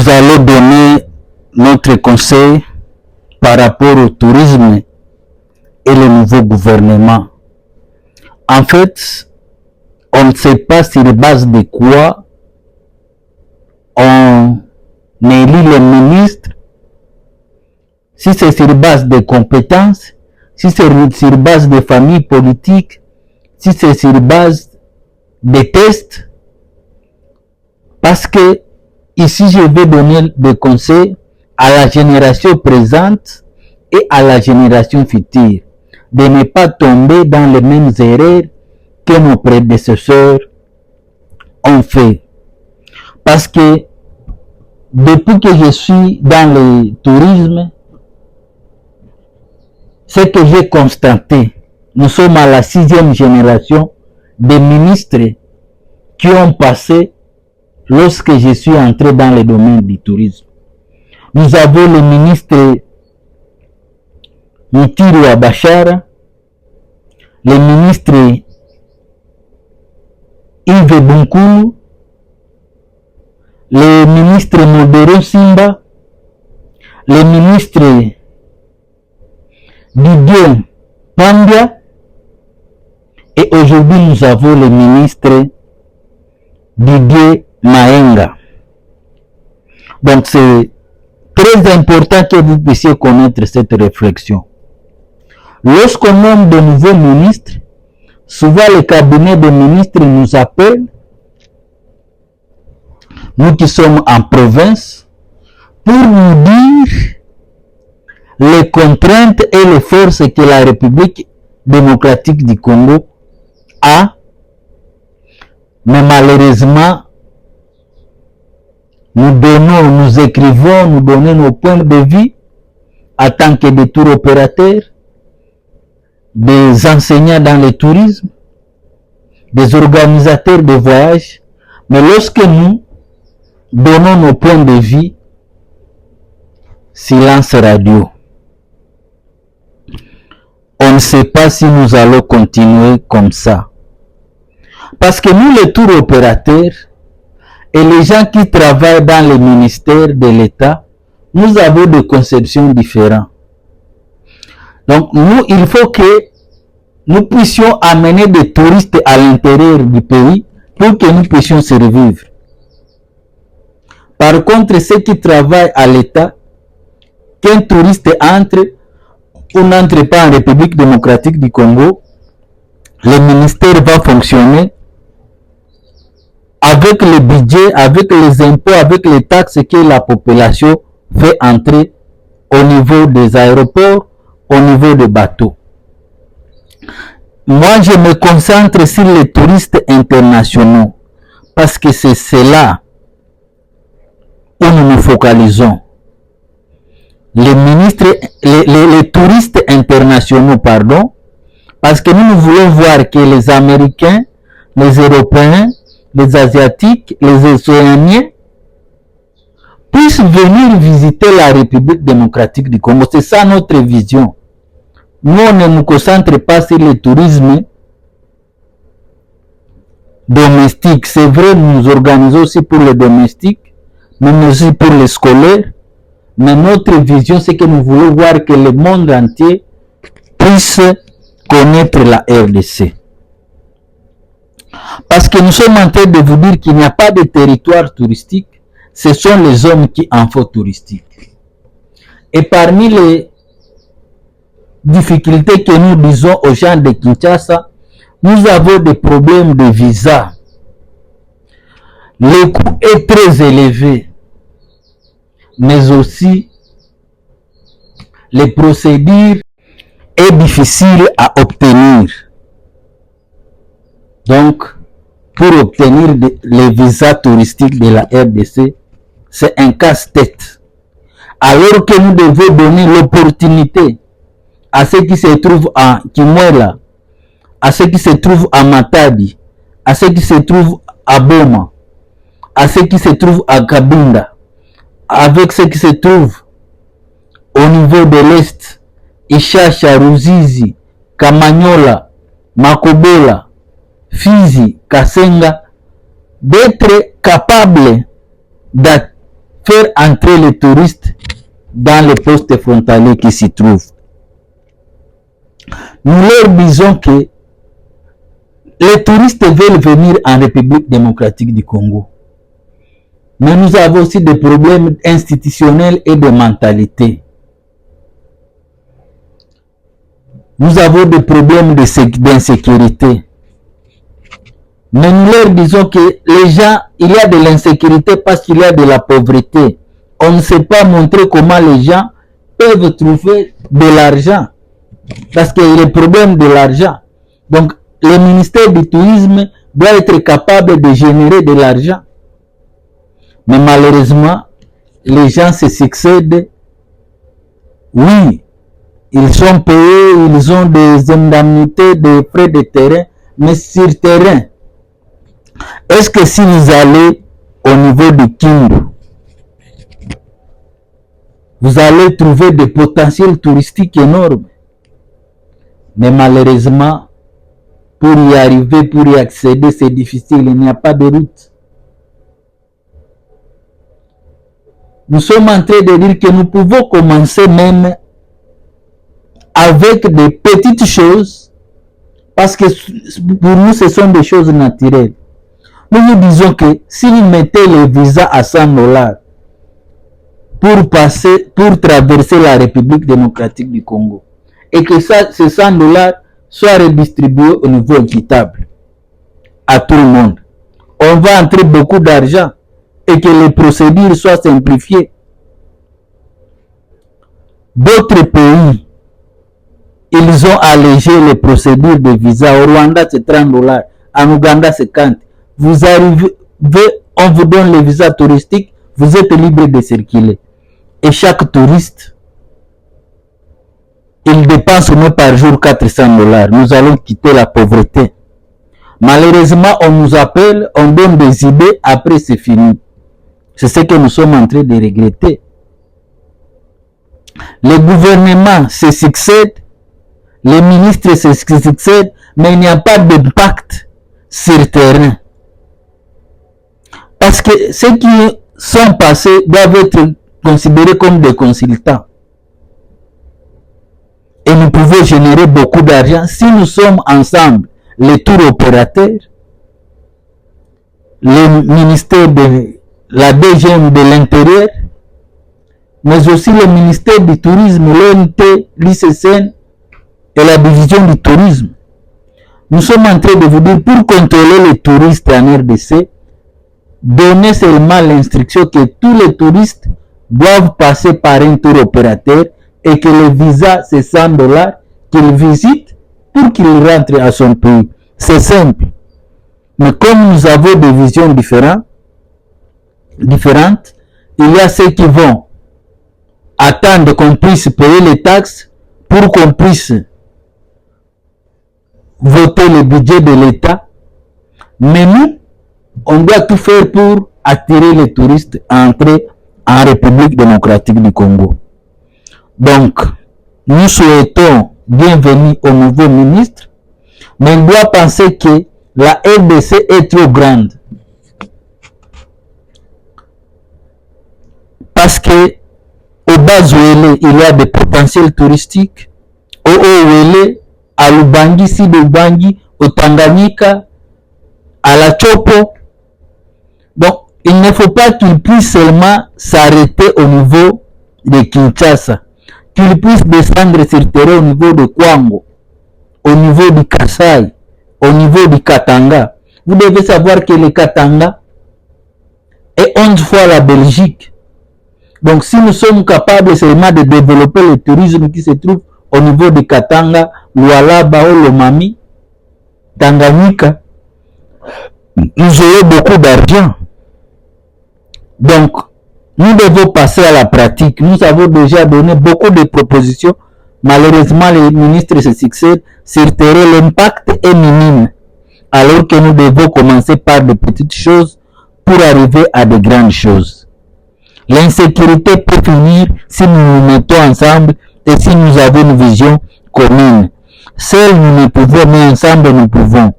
nous allons donner notre conseil par rapport au tourisme et le nouveau gouvernement. En fait, on ne sait pas sur base de quoi on élit les ministres, si c'est sur base de compétences, si c'est sur base de familles politiques, si c'est sur base des tests. Parce que ici, je vais donner des conseils à la génération présente et à la génération future, de ne pas tomber dans les mêmes erreurs que nos prédécesseurs ont fait. Parce que depuis que je suis dans le tourisme, ce que j'ai constaté, nous sommes à la 6e génération de ministres qui ont passé lorsque je suis entré dans le domaine du tourisme. Nous avons le ministre Mutiru Abachara, le ministre Yves Bunkulu, le ministre Modero Simba, le ministre Didier Pandya, et aujourd'hui nous avons le ministre Didier Maenga. Donc c'est très important que vous puissiez connaître cette réflexion. Lorsqu'on nomme de nouveaux ministres, souvent le cabinet des ministres nous appelle, nous qui sommes en province, pour nous dire les contraintes et les forces que la République démocratique du Congo a. Mais malheureusement, nous écrivons, nous donnons nos points de vue en tant que des tours opérateurs, des enseignants dans le tourisme, des organisateurs de voyages. Mais lorsque nous donnons nos points de vue, silence radio. On ne sait pas si nous allons continuer comme ça. Parce que nous, les tours opérateurs et les gens qui travaillent dans les ministères de l'État, nous avons des conceptions différentes. Donc, nous, il faut que nous puissions amener des touristes à l'intérieur du pays pour que nous puissions survivre. Par contre, ceux qui travaillent à l'État, qu'un touriste entre ou n'entre pas en République démocratique du Congo, le ministère va fonctionner avec le budget, avec les impôts, avec les taxes que la population fait entrer au niveau des aéroports, au niveau des bateaux. Moi, je me concentre sur les touristes internationaux parce que c'est cela où nous nous focalisons. Les touristes internationaux, pardon, parce que nous voulons voir que les Américains, les Européens, les Asiatiques, les Océaniens puissent venir visiter la République démocratique du Congo. C'est ça notre vision. Nous, on ne nous concentre pas sur le tourisme domestique. C'est vrai, nous organisons aussi pour les domestiques, mais aussi pour les scolaires. Mais notre vision, c'est que nous voulons voir que le monde entier puisse connaître la RDC. Parce que nous sommes en train de vous dire qu'il n'y a pas de territoire touristique, ce sont les hommes qui en font touristique. Et parmi les difficultés que nous disons aux gens de Kinshasa, nous avons des problèmes de visa. Le coût est très élevé, mais aussi les procédures est difficile à obtenir. Donc, pour obtenir les visas touristiques de la RDC, c'est un casse-tête. Alors que nous devons donner l'opportunité à ceux qui se trouvent à Kimwela, à ceux qui se trouvent à Matadi, à ceux qui se trouvent à Boma, à ceux qui se trouvent à Kabinda, avec ceux qui se trouvent au niveau de l'Est, Ishasha, Ruzizi, Kamanyola, Makobola, Fizi, Kasenga, d'être capables faire entrer les touristes dans les postes frontaliers qui s'y trouvent. Nous leur disons que les touristes veulent venir en République démocratique du Congo. Mais nous avons aussi des problèmes institutionnels et de mentalité. Nous avons des problèmes d'insécurité. Mais nous leur disons que les gens, il y a de l'insécurité parce qu'il y a de la pauvreté. On ne sait pas montrer comment les gens peuvent trouver de l'argent. Parce qu'il y a le problème de l'argent. Donc, le ministère du Tourisme doit être capable de générer de l'argent. Mais malheureusement, les gens se succèdent. Oui, ils sont payés, ils ont des indemnités, des frais de terrain, mais sur terrain, est-ce que si vous allez au niveau de Kindu, vous allez trouver des potentiels touristiques énormes? Mais malheureusement, pour y arriver, pour y accéder, c'est difficile, il n'y a pas de route. Nous sommes en train de dire que nous pouvons commencer même avec des petites choses, parce que pour nous, ce sont des choses naturelles. Nous vous disons que si vous mettez le visa à $100 pour traverser la République démocratique du Congo, et que ces $100 soient redistribués au niveau équitable à tout le monde, on va entrer beaucoup d'argent et que les procédures soient simplifiées. D'autres pays, ils ont allégé les procédures de visa. Au Rwanda, c'est $30. En Ouganda, c'est 50. Vous arrivez, on vous donne le visa touristique, vous êtes libre de circuler. Et chaque touriste, il dépense au moins par jour $400. Nous allons quitter la pauvreté. Malheureusement, on nous appelle, on donne des idées, après c'est fini. C'est ce que nous sommes en train de regretter. Les gouvernements se succèdent, les ministres se succèdent, mais il n'y a pas d'impact sur le terrain. Parce que ceux qui sont passés doivent être considérés comme des consultants. Et nous pouvons générer beaucoup d'argent si nous sommes ensemble, les tours opérateurs, le ministère de la DGM de l'Intérieur, mais aussi le ministère du Tourisme, l'ONT, l'ICCN et la division du tourisme. Nous sommes en train de vous dire, pour contrôler les touristes en RDC, donnez seulement l'instruction que tous les touristes doivent passer par un tour opérateur et que le visa c'est $100 qu'il visite pour qu'il rentre à son pays. C'est simple. Mais comme nous avons des visions différentes, il y a ceux qui vont attendre qu'on puisse payer les taxes pour qu'on puisse voter le budget de l'État. Mais nous, on doit tout faire pour attirer les touristes à entrer en République démocratique du Congo. Donc, nous souhaitons bienvenue au nouveau ministre, mais il doit penser que la RDC est trop grande. Parce que au Bazouélé, il y a des potentiels touristiques. Au Ouélé, à Lubangi, Sidobangi, au Tanganyika, à la Chopo. Donc, il ne faut pas qu'il puisse seulement s'arrêter au niveau de Kinshasa, qu'il puisse descendre sur le terrain au niveau de Kwango, au niveau du Kasaï, au niveau du Katanga. Vous devez savoir que le Katanga est 11 fois la Belgique. Donc, si nous sommes capables seulement de développer le tourisme qui se trouve au niveau de Katanga, Lualaba, Lomami, Tanganyika, nous aurons beaucoup d'argent. Donc, nous devons passer à la pratique. Nous avons déjà donné beaucoup de propositions. Malheureusement, les ministres se succèdent. Sur le terrain, l'impact est minime. Alors que nous devons commencer par de petites choses pour arriver à de grandes choses. L'insécurité peut finir si nous nous mettons ensemble et si nous avons une vision commune. Seuls nous ne pouvons, mais ensemble nous pouvons.